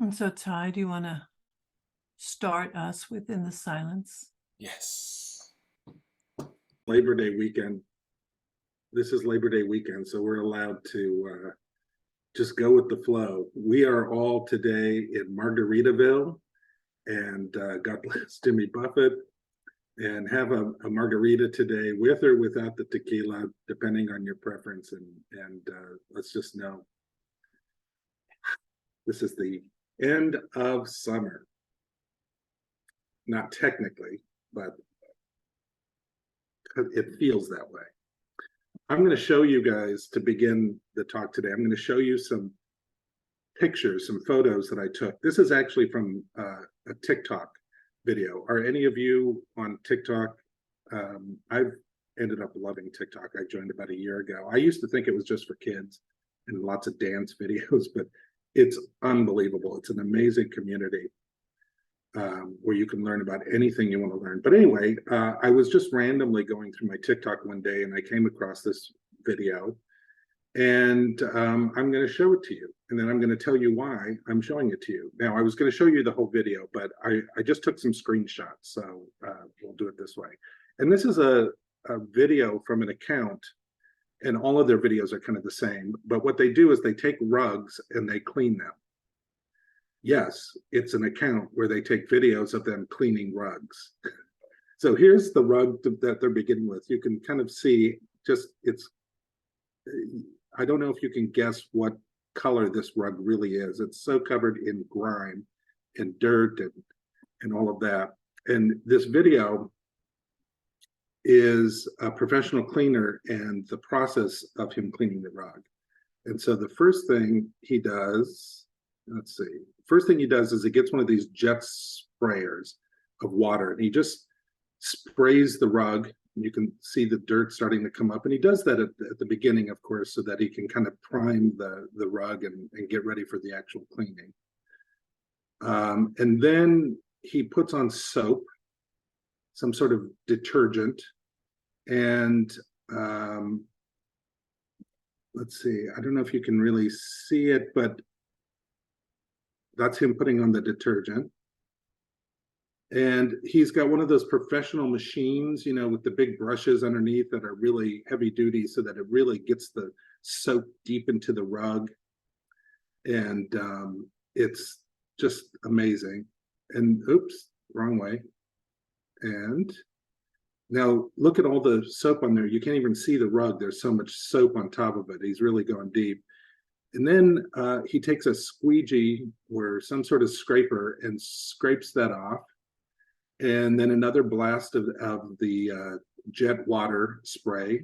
And so, Ty, do you want to start us within the silence? Yes. Labor Day weekend. This is Labor Day weekend, so we're allowed to just go with the flow. We are all today in Margaritaville, and God bless Jimmy Buffett, and have a margarita today with or without the tequila, depending on your preference. And let's just know this is the end of summer. Not technically, but it feels that way. I'm going to show you guys, to begin the talk today, I'm going to show you some pictures, some photos that I took. This is actually from a TikTok video. Are any of you on TikTok? I've ended up loving TikTok. I joined about a year ago. I used to think it was just for kids and lots of dance videos, but it's unbelievable. It's an amazing community where you can learn about anything you want to learn. But anyway, I was just randomly going through my TikTok one day and I came across this video, and I'm going to show it to you. And then I'm going to tell you why I'm showing it to you. Now, I was going to show you the whole video, but I just took some screenshots. So we'll do it this way. And this is a video from an account, and all of their videos are kind of the same. But what they do is they take rugs and they clean them. Yes, it's an account where they take videos of them cleaning rugs. So here's the rug that they're beginning with. You can kind of see just I don't know if you can guess what color this rug really is. It's so covered in grime and dirt and all of that. And this video is a professional cleaner and the process of him cleaning the rug. And so the first thing he does, let's see, first thing he does is he gets one of these jet sprayers of water, and he just sprays the rug. You can see the dirt starting to come up, and he does that at the beginning, of course, so that he can kind of prime the rug and get ready for the actual cleaning. And then he puts on soap, some sort of detergent, and let's see, I don't know if you can really see it, but that's him putting on the detergent. And he's got one of those professional machines, you know, with the big brushes underneath that are really heavy duty, so that it really gets the soap deep into the rug. And it's just amazing. And oops, wrong way. And now look at all the soap on there. You can't even see the rug. There's so much soap on top of it. He's really going deep. And then he takes a squeegee or some sort of scraper and scrapes that off. And then another blast of the jet water spray.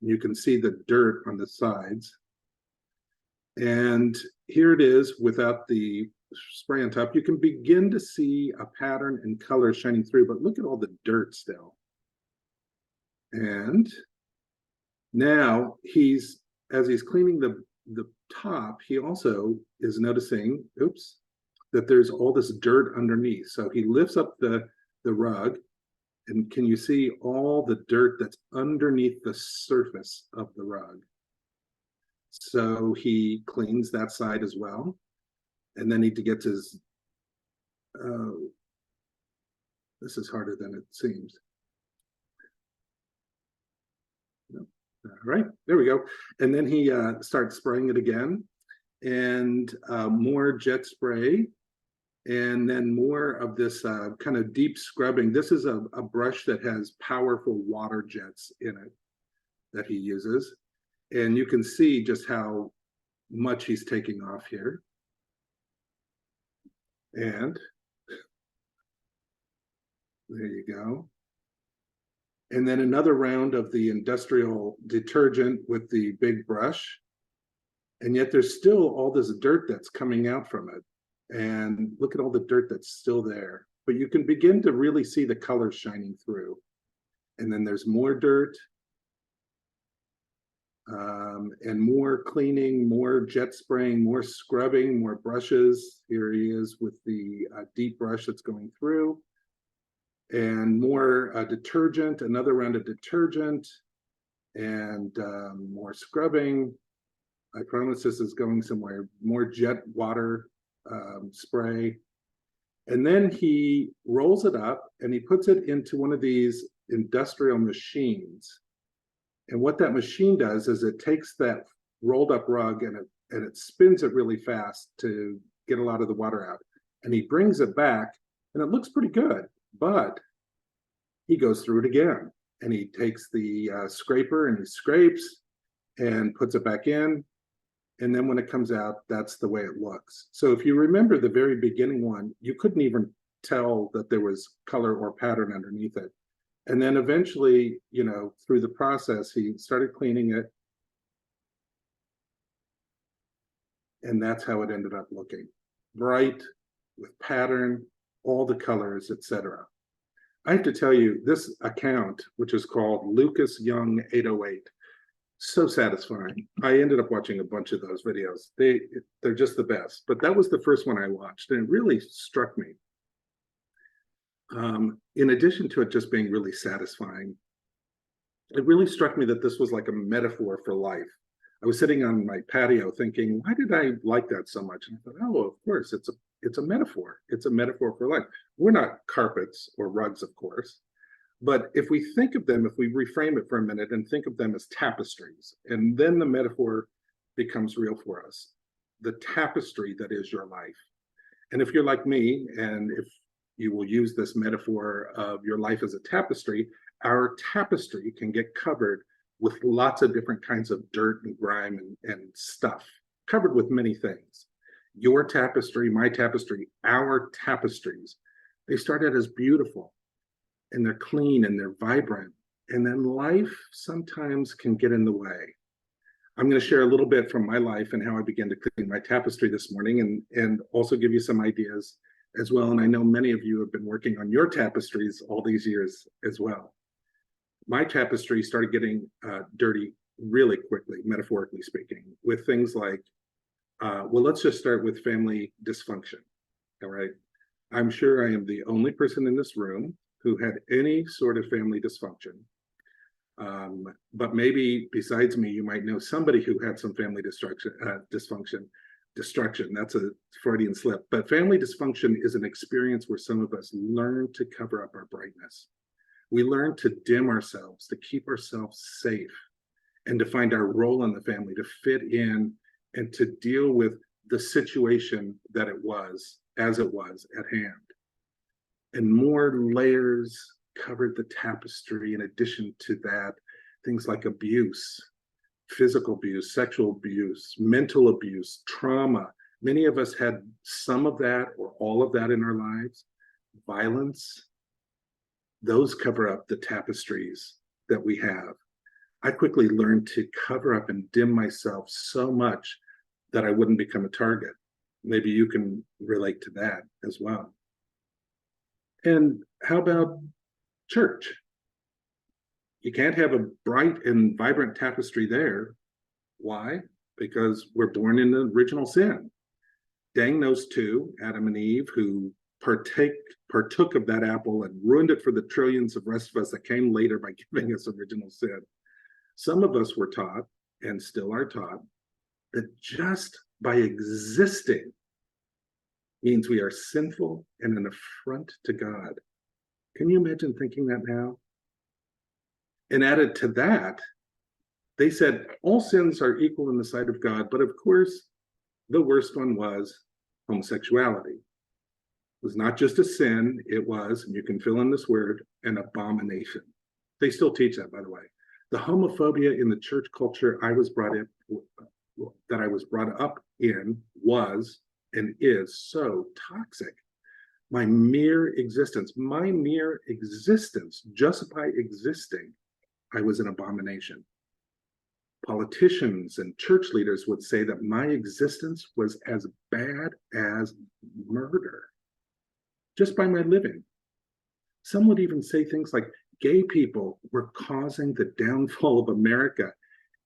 You can see the dirt on the sides. And here it is without the spray on top. You can begin to see a pattern and color shining through, but look at all the dirt still. And now as he's cleaning the top, he also is noticing, oops, that there's all this dirt underneath. So he lifts up the rug, and can you see all the dirt that's underneath the surface of the rug? So he cleans that side as well. And then he gets his, this is harder than it seems. All right, there we go. And then he starts spraying it again, and more jet spray, and then more of this kind of deep scrubbing. This is a brush that has powerful water jets in it that he uses. And you can see just how much he's taking off here. And there you go. And then another round of the industrial detergent with the big brush. And yet there's still all this dirt that's coming out from it. And look at all the dirt that's still there. But you can begin to really see the colors shining through. And then there's more dirt. And more cleaning, more jet spraying, more scrubbing, more brushes. Here he is with the deep brush that's going through. And more detergent, another round of detergent, and more scrubbing. I promise this is going somewhere. More jet water spray. And then he rolls it up and he puts it into one of these industrial machines. And what that machine does is it takes that rolled up rug and it spins it really fast to get a lot of the water out. And he brings it back and it looks pretty good, but he goes through it again and he takes the scraper and he scrapes and puts it back in. And then when it comes out, that's the way it looks. So if you remember the very beginning one, you couldn't even tell that there was color or pattern underneath it. And then eventually, you know, through the process, he started cleaning it. And that's how it ended up looking. Bright, with pattern, all the colors, etc. I have to tell you, this account, which is called Lucas Young 808, so satisfying. I ended up watching a bunch of those videos. They're just the best. But that was the first one I watched, and it really struck me. In addition to it just being really satisfying, it really struck me that this was like a metaphor for life. I was sitting on my patio thinking, why did I like that so much? And I thought, oh, of course, it's a metaphor. It's a metaphor for life. We're not carpets or rugs, of course. But if we think of them, if we reframe it for a minute and think of them as tapestries, and then the metaphor becomes real for us, the tapestry that is your life. And if you're like me, and if you will use this metaphor of your life as a tapestry, our tapestry can get covered with lots of different kinds of dirt and grime and stuff, covered with many things. Your tapestry, my tapestry, our tapestries, they start out as beautiful, and they're clean and they're vibrant. And then life sometimes can get in the way. I'm going to share a little bit from my life and how I began to clean my tapestry this morning, and also give you some ideas as well. And I know many of you have been working on your tapestries all these years as well. My tapestry started getting dirty really quickly, metaphorically speaking, with things like, well, let's just start with family dysfunction. All right. I'm sure I am the only person in this room who had any sort of family dysfunction. But maybe besides me, you might know somebody who had some family dysfunction. That's a Freudian slip. But family dysfunction is an experience where some of us learn to cover up our brightness. We learn to dim ourselves, to keep ourselves safe, and to find our role in the family, to fit in, and to deal with the situation that it was, as it was at hand. And more layers covered the tapestry. In addition to that, things like abuse, physical abuse, sexual abuse, mental abuse, trauma. Many of us had some of that or all of that in our lives. Violence, those cover up the tapestries that we have. I quickly learned to cover up and dim myself so much that I wouldn't become a target. Maybe you can relate to that as well. And how about church? You can't have a bright and vibrant tapestry there. Why? Because we're born in the original sin. Dang those two, Adam and Eve, who partook of that apple and ruined it for the trillions of rest of us that came later by giving us original sin. Some of us were taught, and still are taught, that just by existing means we are sinful and an affront to God. Can you imagine thinking that now? And added to that, they said all sins are equal in the sight of God, but of course, the worst one was homosexuality. It was not just a sin, it was, and you can fill in this word, an abomination. They still teach that, by the way. The homophobia in the church culture I was brought up in was and is so toxic. My mere existence, just by existing, I was an abomination. Politicians and church leaders would say that my existence was as bad as murder, just by my living. Some would even say things like gay people were causing the downfall of America.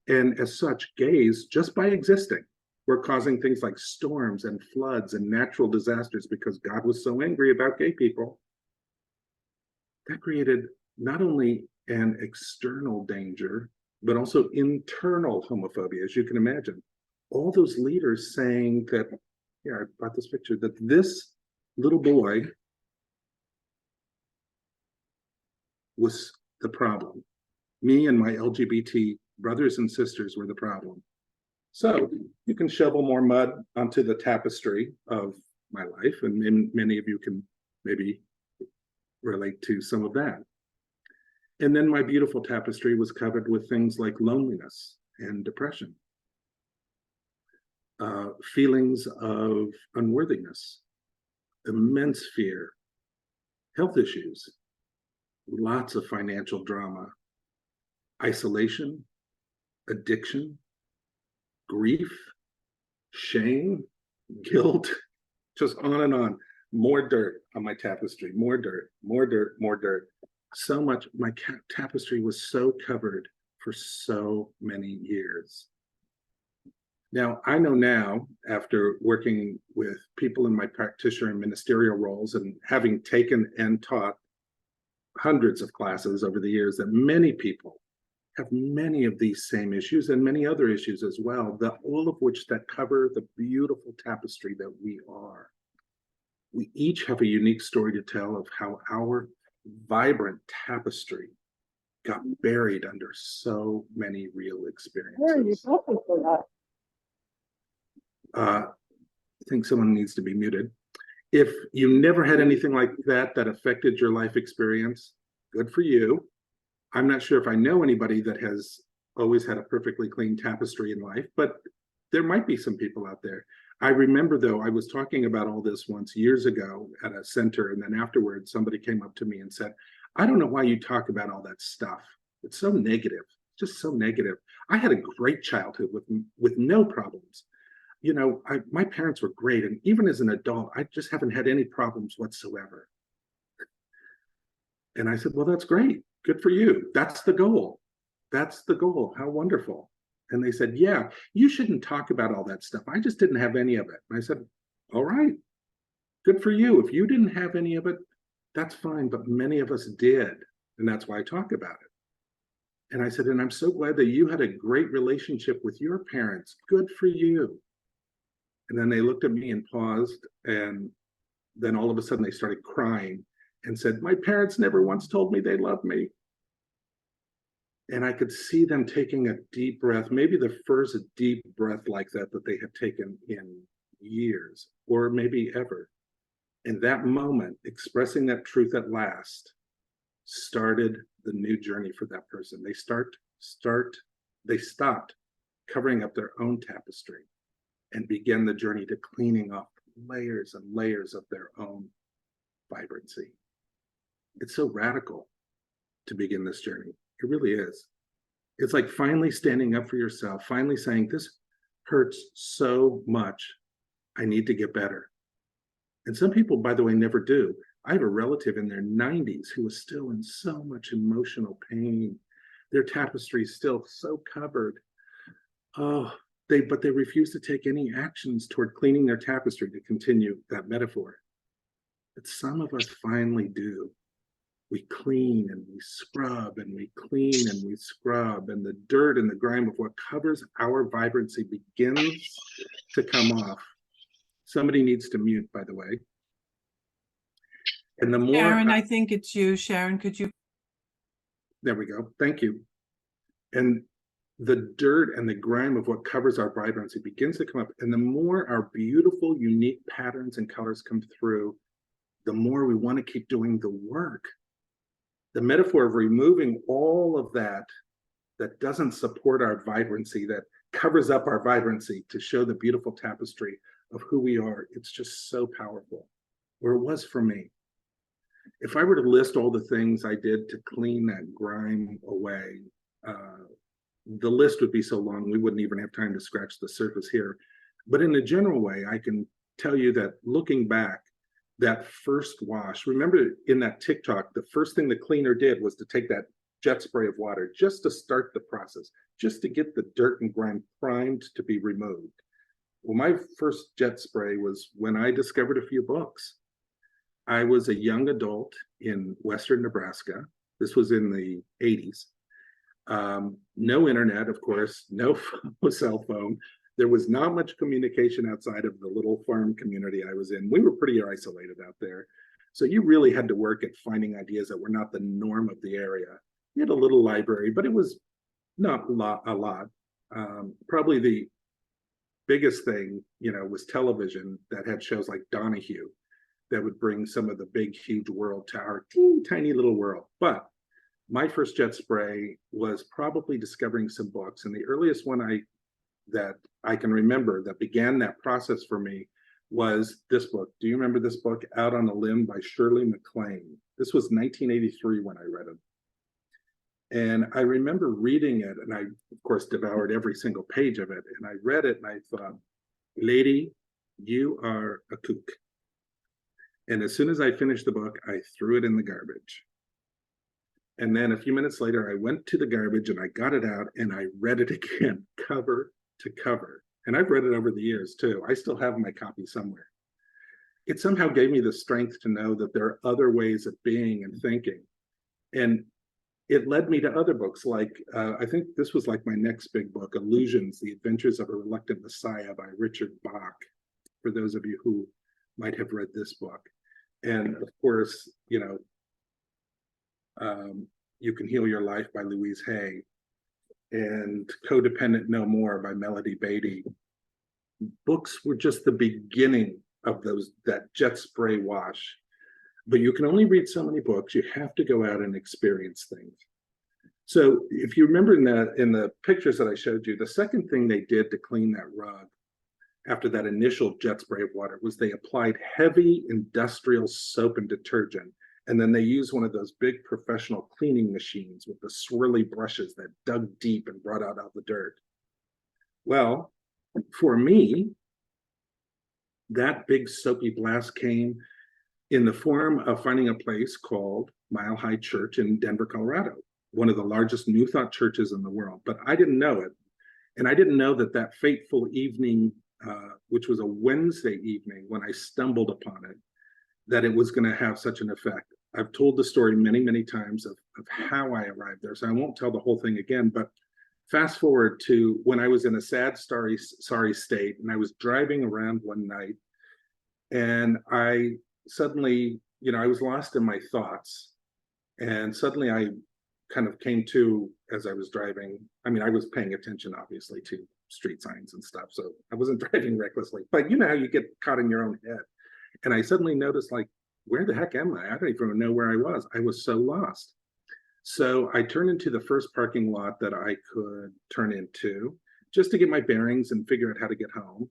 And as such, gays, just by existing, were causing things like storms and floods and natural disasters because God was so angry about gay people. That created not only an external danger, but also internal homophobia, as you can imagine. All those leaders saying that here, I brought this picture, that this little boy was the problem. Me and my LGBT brothers and sisters were the problem. So you can shovel more mud onto the tapestry of my life, and many of you can maybe relate to some of that. And then my beautiful tapestry was covered with things like loneliness and depression, feelings of unworthiness, immense fear, health issues, lots of financial drama, isolation, addiction, grief, shame, guilt, just on and on. More dirt on my tapestry, more dirt, more dirt, more dirt. So much, my tapestry was so covered for so many years. Now, I know now, after working with people in my practitioner and ministerial roles and having taken and taught hundreds of classes over the years, that many people have many of these same issues and many other issues as well, all of which that cover the beautiful tapestry that we are. We each have a unique story to tell of how our vibrant tapestry got buried under so many real experiences. I think someone needs to be muted. If you never had anything like that that affected your life experience, good for you. I'm not sure if I know anybody that has always had a perfectly clean tapestry in life, but there might be some people out there. I remember, though, I was talking about all this once years ago at a center, and then afterwards somebody came up to me and said, I don't know why you talk about all that stuff. It's so negative, just so negative. I had a great childhood with no problems. You know, my parents were great, and even as an adult, I just haven't had any problems whatsoever. And I said, well, that's great. Good for you. That's the goal. That's the goal. How wonderful. And they said, yeah, you shouldn't talk about all that stuff. I just didn't have any of it. And I said, all right, good for you. If you didn't have any of it, that's fine. But many of us did. And that's why I talk about it. And I said, and I'm so glad that you had a great relationship with your parents. Good for you. And then they looked at me and paused. And then all of a sudden they started crying and said, my parents never once told me they loved me. And I could see them taking a deep breath, maybe the first deep breath like that they had taken in years, or maybe ever. And that moment, expressing that truth at last, started the new journey for that person. They stopped covering up their own tapestry and began the journey to cleaning up layers and layers of their own vibrancy. It's so radical to begin this journey. It really is. It's like finally standing up for yourself, finally saying, this hurts so much. I need to get better. And some people, by the way, never do. I have a relative in their 90s who is still in so much emotional pain. Their tapestry is still so covered. But they refuse to take any actions toward cleaning their tapestry, to continue that metaphor. But some of us finally do. We clean and we scrub and we clean and we scrub, and the dirt and the grime of what covers our vibrancy begins to come off. Somebody needs to mute, by the way. And the more Sharon, I think it's you. Sharon, could you? There we go. Thank you. And the dirt and the grime of what covers our vibrancy begins to come up. And the more our beautiful, unique patterns and colors come through, the more we want to keep doing the work. The metaphor of removing all of that doesn't support our vibrancy, that covers up our vibrancy to show the beautiful tapestry of who we are. It's just so powerful, or it was for me. If I were to list all the things I did to clean that grime away, the list would be so long, we wouldn't even have time to scratch the surface here. But in a general way, I can tell you that looking back, that first wash, remember in that TikTok, the first thing the cleaner did was to take that jet spray of water just to start the process, just to get the dirt and grime primed to be removed. Well, my first jet spray was when I discovered a few books. I was a young adult in Western Nebraska. This was in the 80s. No internet, of course, no cell phone, There was not much communication outside of the little farm community I was in. We were pretty isolated out there. So you really had to work at finding ideas that were not the norm of the area. We had a little library, but it was not a lot. Probably the biggest thing, was television that had shows like Donahue that would bring some of the big, huge world to our teeny tiny little world. But my first jet spray was probably discovering some books. And the earliest one that I can remember that began that process for me was this book. Do you remember this book, Out on a Limb by Shirley MacLaine? This was 1983 when I read it. And I remember reading it, and I, of course, devoured every single page of it. And I read it, and I thought, lady, you are a kook. And as soon as I finished the book, I threw it in the garbage. And then a few minutes later, I went to the garbage and I got it out and I read it again, cover to cover. And I've read it over the years too. I still have my copy somewhere. It somehow gave me the strength to know that there are other ways of being and thinking. And it led me to other books like, I think this was like my next big book, Illusions, The Adventures of a Reluctant Messiah by Richard Bach, for those of you who might have read this book. And of course, You Can Heal Your Life by Louise Hay, and Codependent No More by Melody Beatty. Books were just the beginning of that jet spray wash. But you can only read so many books. You have to go out and experience things. So if you remember in the pictures that I showed you, the second thing they did to clean that rug after that initial jet spray of water was they applied heavy industrial soap and detergent. And then they used one of those big professional cleaning machines with the swirly brushes that dug deep and brought out all the dirt. Well, for me, that big soapy blast came in the form of finding a place called Mile High Church in Denver, Colorado, one of the largest New Thought churches in the world. But I didn't know it. And I didn't know that fateful evening, which was a Wednesday evening when I stumbled upon it, that it was going to have such an effect. I've told the story many, many times of how I arrived there, so I won't tell the whole thing again, but fast forward to when I was in a sad, sorry state, and I was driving around one night, and I suddenly, I was lost in my thoughts, and suddenly I kind of came to as I was driving. I mean, I was paying attention, obviously, to street signs and stuff, so I wasn't driving recklessly, but you know how you get caught in your own head. And I suddenly noticed, like, where the heck am I? I don't even know where I was. I was so lost. So I turned into the first parking lot that I could turn into just to get my bearings and figure out how to get home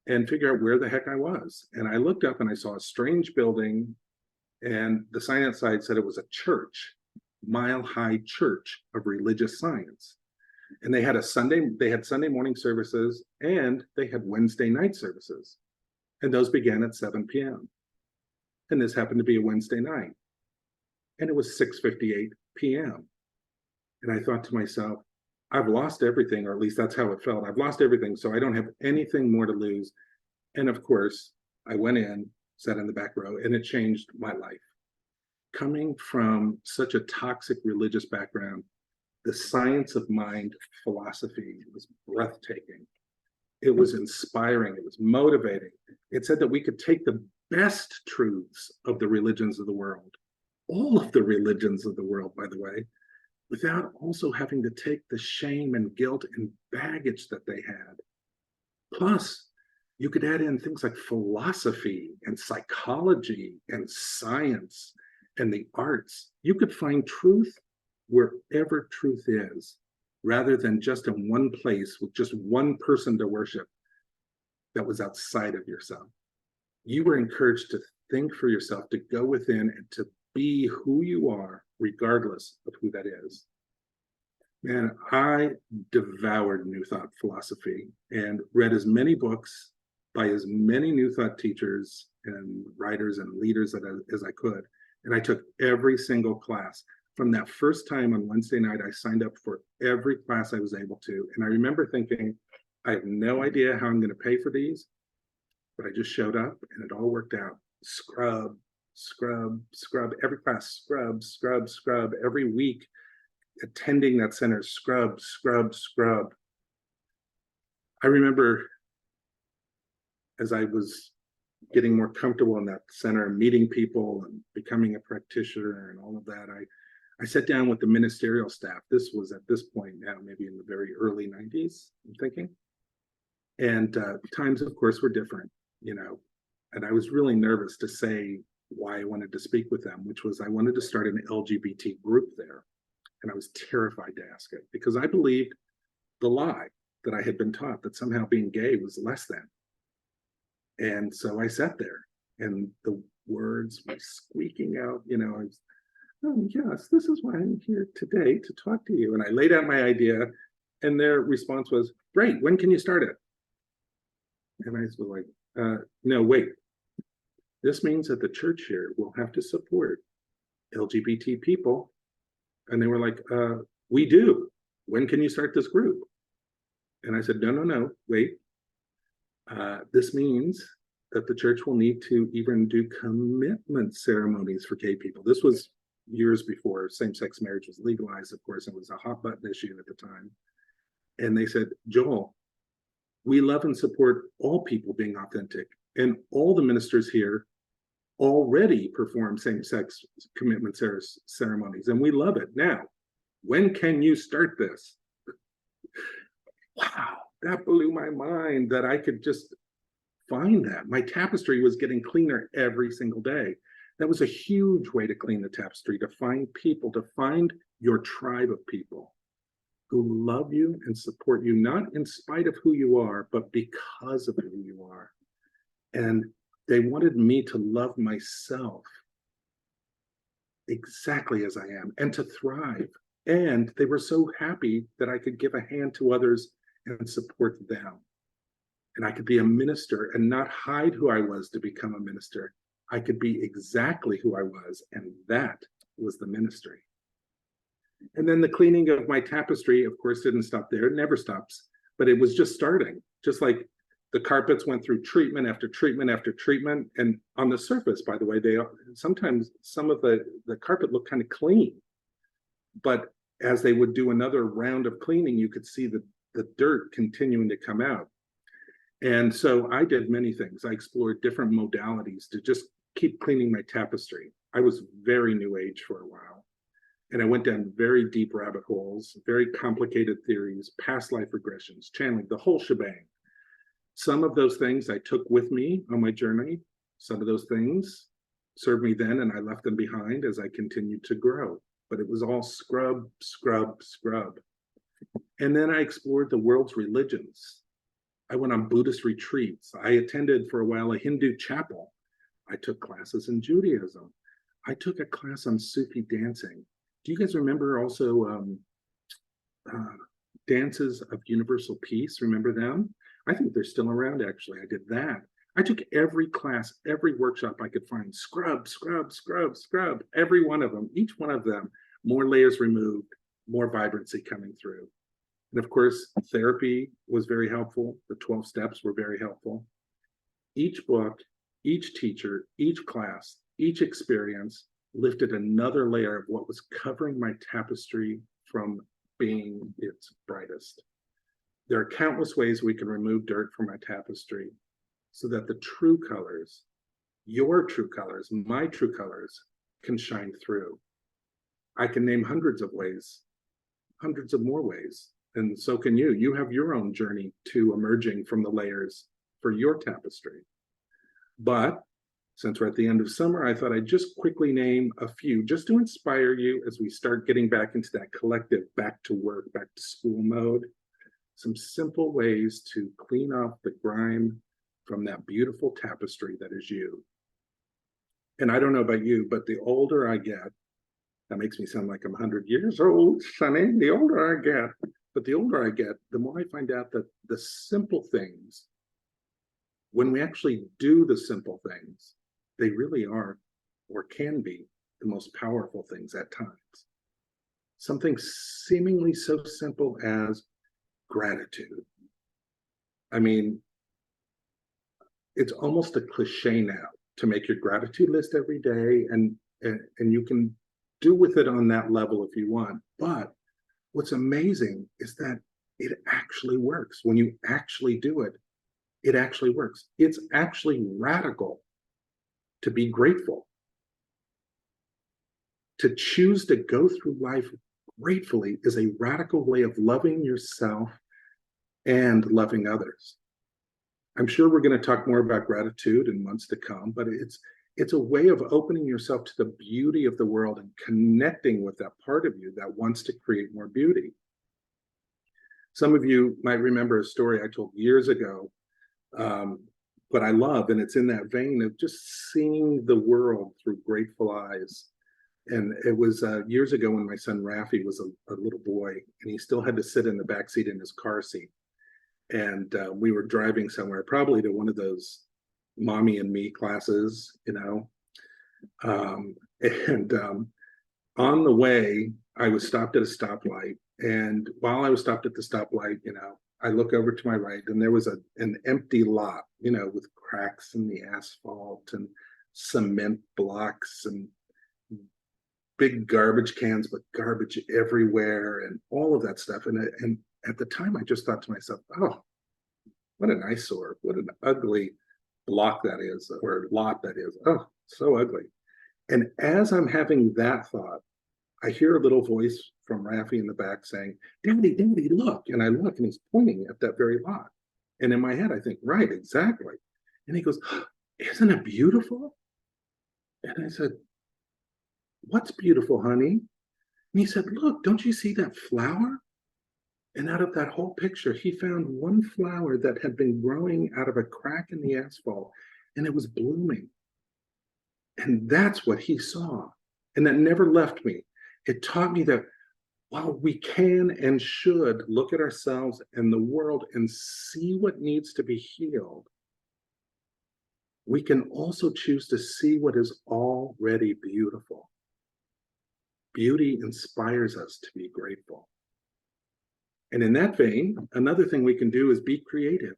and figure out where the heck I was. And I looked up and I saw a strange building, and the sign outside said it was a church, Mile High Church of Religious Science. And they had Sunday morning services, and they had Wednesday night services. And those began at 7 p.m. And this happened to be a Wednesday night. And it was 6:58 p.m. And I thought to myself, I've lost everything, or at least that's how it felt. I've lost everything, so I don't have anything more to lose. And of course, I went in, sat in the back row, and it changed my life. Coming from such a toxic religious background, the science of mind philosophy was breathtaking. It was inspiring. It was motivating. It said that we could take the best truths of the religions of the world, all of the religions of the world, by the way, without also having to take the shame and guilt and baggage that they had. Plus, you could add in things like philosophy and psychology and science and the arts. You could find truth wherever truth is, rather than just in one place with just one person to worship that was outside of yourself. You were encouraged to think for yourself, to go within and to be who you are, regardless of who that is. And I devoured New Thought philosophy and read as many books by as many New Thought teachers and writers and leaders as I could. And I took every single class. From that first time on Wednesday night, I signed up for every class I was able to. And I remember thinking, I have no idea how I'm going to pay for these, but I just showed up and it all worked out. Scrub, scrub, scrub, every class, scrub, scrub, scrub, every week, attending that center, scrub, scrub, scrub. I remember as I was getting more comfortable in that center, meeting people and becoming a practitioner and all of that, I sat down with the ministerial staff. This was at this point now, maybe in the very early 90s, I'm thinking. And times, of course, were different, and I was really nervous to say why I wanted to speak with them, which was I wanted to start an LGBT group there. And I was terrified to ask it because I believed the lie that I had been taught that somehow being gay was less than. And so I sat there and the words were squeaking out, I was, oh, yes, this is why I'm here today to talk to you. And I laid out my idea and their response was, great, when can you start it? And I was like, no, wait. This means that the church here will have to support LGBT people. And they were like, we do. When can you start this group? And I said, no, wait. This means that the church will need to even do commitment ceremonies for gay people. This was years before same-sex marriage was legalized, of course. It was a hot button issue at the time. And they said, Joel, we love and support all people being authentic. And all the ministers here already perform same-sex commitment ceremonies. And we love it. Now, when can you start this? Wow, that blew my mind that I could just find that. My tapestry was getting cleaner every single day. That was a huge way to clean the tapestry, to find people, to find your tribe of people who love you and support you, not in spite of who you are, but because of who you are. And they wanted me to love myself exactly as I am and to thrive. And they were so happy that I could give a hand to others and support them. And I could be a minister and not hide who I was to become a minister. I could be exactly who I was, and that was the ministry. And then the cleaning of my tapestry, of course, didn't stop there. It never stops, but it was just starting. Just like the carpets went through treatment after treatment after treatment. And on the surface, by the way, sometimes some of the carpet looked kind of clean. But as they would do another round of cleaning, you could see the dirt continuing to come out. And so I did many things. I explored different modalities to just keep cleaning my tapestry. I was very new age for a while. And I went down very deep rabbit holes, very complicated theories, past life regressions, channeling, the whole shebang. Some of those things I took with me on my journey. Some of those things served me then, and I left them behind as I continued to grow. But it was all scrub, scrub, scrub. And then I explored the world's religions. I went on Buddhist retreats. I attended for a while a Hindu chapel. I took classes in Judaism. I took a class on Sufi dancing. Do you guys remember also Dances of Universal Peace? Remember them? I think they're still around, actually. I did that. I took every class, every workshop I could find. Scrub, scrub, scrub, scrub. Every one of them, each one of them, more layers removed, more vibrancy coming through. And of course, therapy was very helpful. The 12 steps were very helpful. Each book, each teacher, each class, each experience lifted another layer of what was covering my tapestry from being its brightest. There are countless ways we can remove dirt from my tapestry so that the true colors, your true colors, my true colors, can shine through. I can name hundreds of ways, hundreds of more ways, and so can you. You have your own journey to emerging from the layers for your tapestry. But since we're at the end of summer, I thought I'd just quickly name a few just to inspire you as we start getting back into that collective back to work, back to school mode. Some simple ways to clean off the grime from that beautiful tapestry that is you. And I don't know about you, but the older I get, that makes me sound like I'm 100 years old, Sonny, the older I get, but the older I get, the more I find out that the simple things, when we actually do the simple things, they really are or can be the most powerful things at times. Something seemingly so simple as gratitude. I mean, it's almost a cliche now to make your gratitude list every day, and you can do with it on that level if you want. But what's amazing is that it actually works. When you actually do it, it actually works. It's actually radical to be grateful, to choose to go through life gratefully is a radical way of loving yourself and loving others. I'm sure we're going to talk more about gratitude in months to come, but it's a way of opening yourself to the beauty of the world and connecting with that part of you that wants to create more beauty. Some of you might remember a story I told years ago, but I love, and it's in that vein of just seeing the world through grateful eyes. And it was years ago when my son Rafi was a little boy, and he still had to sit in the back seat in his car seat. And we were driving somewhere, probably to one of those mommy and me classes, you know. And on the way, I was stopped at a stoplight. And while I was stopped at the stoplight, you know, I look over to my right, and there was an empty lot, you know, with cracks in the asphalt and cement blocks and big garbage cans with garbage everywhere and all of that stuff. And at the time, I just thought to myself, oh, what an eyesore, what an ugly block that is, or lot that is. Oh, so ugly. And as I'm having that thought, I hear a little voice from Rafi in the back saying, Daddy, Daddy, look. And I look, and he's pointing at that very lot. And in my head, I think, right, exactly. And he goes, isn't it beautiful? And I said, what's beautiful, honey? And he said, look, don't you see that flower? And out of that whole picture, he found one flower that had been growing out of a crack in the asphalt, and it was blooming. And that's what he saw. And that never left me. It taught me that while we can and should look at ourselves and the world and see what needs to be healed, we can also choose to see what is already beautiful. Beauty inspires us to be grateful. And in that vein, another thing we can do is be creative.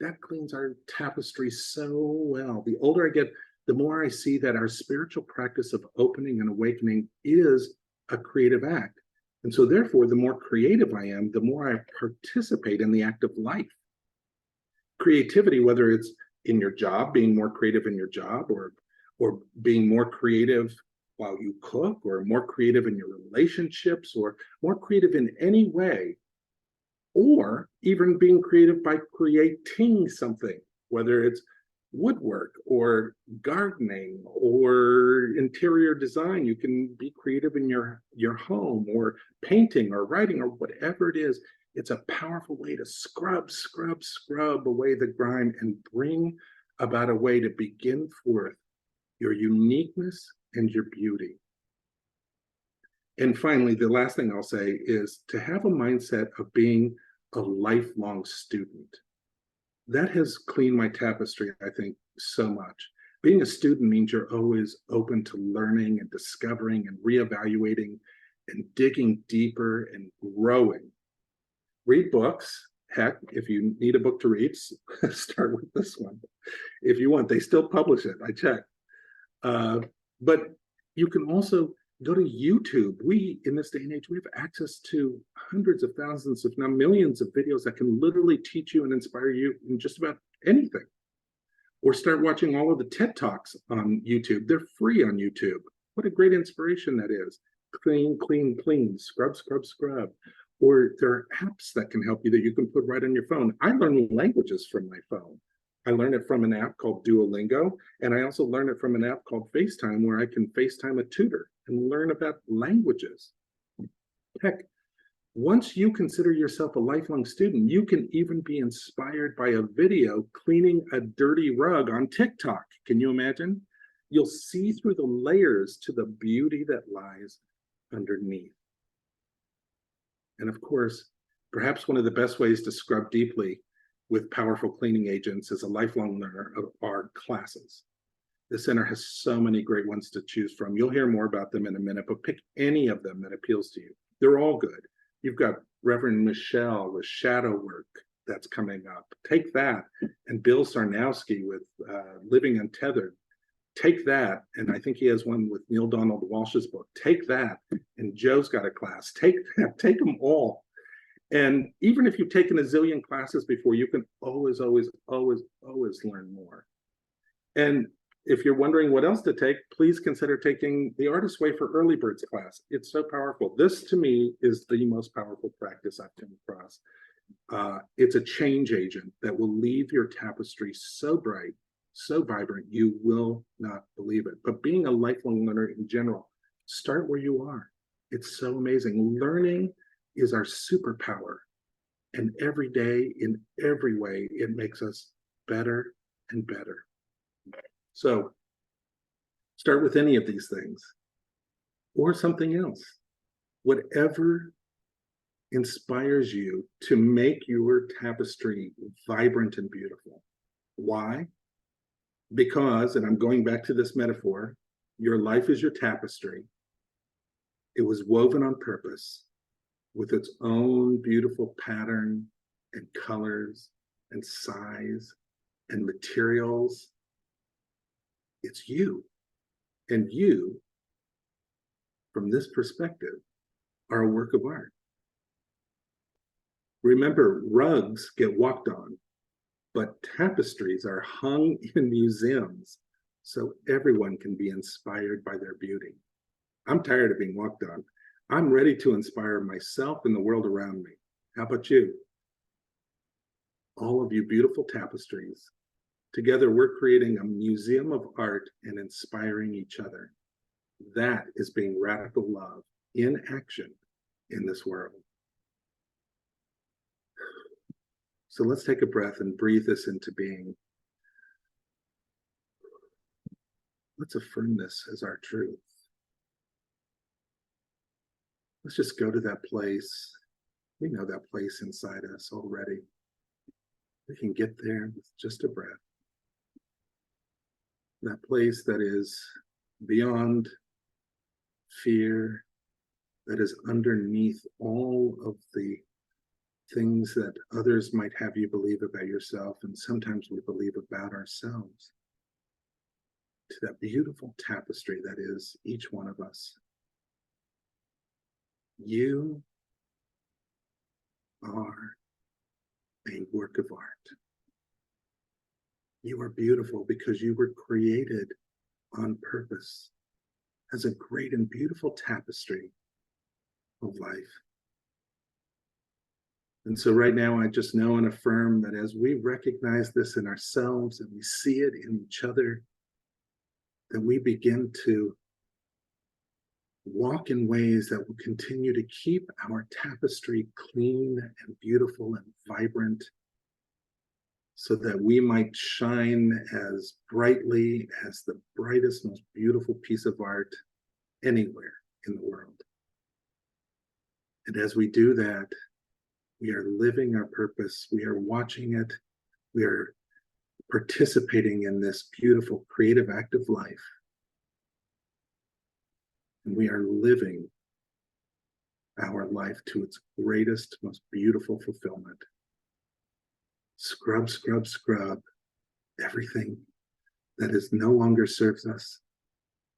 That cleans our tapestry so well. The older I get, the more I see that our spiritual practice of opening and awakening is a creative act. And so therefore, the more creative I am, the more I participate in the act of life. Creativity, whether it's in your job, being more creative in your job, or being more creative while you cook, or more creative in your relationships, or more creative in any way, or even being creative by creating something, whether it's woodwork or gardening or interior design. You can be creative in your home, or painting or writing or whatever it is. It's a powerful way to scrub away the grime and bring about a way to begin forth your uniqueness and your beauty. And finally, the last thing I'll say is to have a mindset of being a lifelong student. That has cleaned my tapestry, I think, so much. Being a student means you're always open to learning and discovering and reevaluating and digging deeper and growing. Read books. Heck, if you need a book to read, start with this one. If you want, they still publish it. I checked. But you can also go to YouTube. We, in this day and age, we have access to hundreds of thousands, if not millions of videos that can literally teach you and inspire you in just about anything. Or start watching all of the TED Talks on YouTube. They're free on YouTube. What a great inspiration that is. Clean, clean, clean, scrub, scrub, scrub. Or there are apps that can help you that you can put right on your phone. I learn languages from my phone. I learned it from an app called Duolingo, and I also learned it from an app called FaceTime, where I can FaceTime a tutor and learn about languages. Heck, once you consider yourself a lifelong student, you can even be inspired by a video cleaning a dirty rug on TikTok. Can you imagine? You'll see through the layers to the beauty that lies underneath. And of course, perhaps one of the best ways to scrub deeply with powerful cleaning agents is a lifelong learner of our classes. The center has so many great ones to choose from. You'll hear more about them in a minute, but pick any of them that appeals to you. They're all good. You've got Reverend Michelle with shadow work that's coming up. Take that. And Bill Sarnowski with Living Untethered. Take that. And I think he has one with Neil Donald Walsh's book. Take that. And Joe's got a class. Take that. Take them all. And even if you've taken a zillion classes before, you can always learn more. And if you're wondering what else to take, please consider taking the Artist's Way for Early Birds class. It's so powerful. This, to me, is the most powerful practice I've come across. It's a change agent that will leave your tapestry so bright, so vibrant, you will not believe it. But being a lifelong learner in general, start where you are. It's so amazing. Learning is our superpower. And every day, in every way, it makes us better and better. So start with any of these things or something else. Whatever inspires you to make your tapestry vibrant and beautiful. Why? Because, and I'm going back to this metaphor, your life is your tapestry. It was woven on purpose with its own beautiful pattern and colors and size and materials. It's you. And you, from this perspective, are a work of art. Remember, rugs get walked on, but tapestries are hung in museums so everyone can be inspired by their beauty. I'm tired of being walked on. I'm ready to inspire myself and the world around me. How about you? All of you beautiful tapestries. Together, we're creating a museum of art and inspiring each other. That is being radical love in action in this world. So let's take a breath and breathe this into being. Let's affirm this as our truth. Let's just go to that place. We know that place inside us already. We can get there with just a breath. That place that is beyond fear, that is underneath all of the things that others might have you believe about yourself, and sometimes we believe about ourselves, to that beautiful tapestry that is each one of us. You are a work of art. You are beautiful because you were created on purpose as a great and beautiful tapestry of life. And so right now, I just know and affirm that as we recognize this in ourselves and we see it in each other, that we begin to walk in ways that will continue to keep our tapestry clean and beautiful and vibrant, so that we might shine as brightly as the brightest, most beautiful piece of art anywhere in the world. And as we do that, we are living our purpose. We are watching it. We are participating in this beautiful creative act of life. And we are living our life to its greatest, most beautiful fulfillment. Scrub, scrub, scrub. Everything that is no longer serves us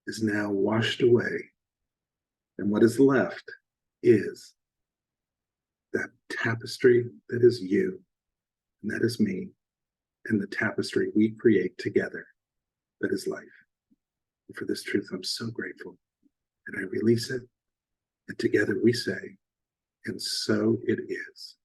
is now washed away. And what is left is that tapestry that is you, and that is me, and the tapestry we create together that is life. And for this truth, I'm so grateful. And I release it, and together we say, and so it is.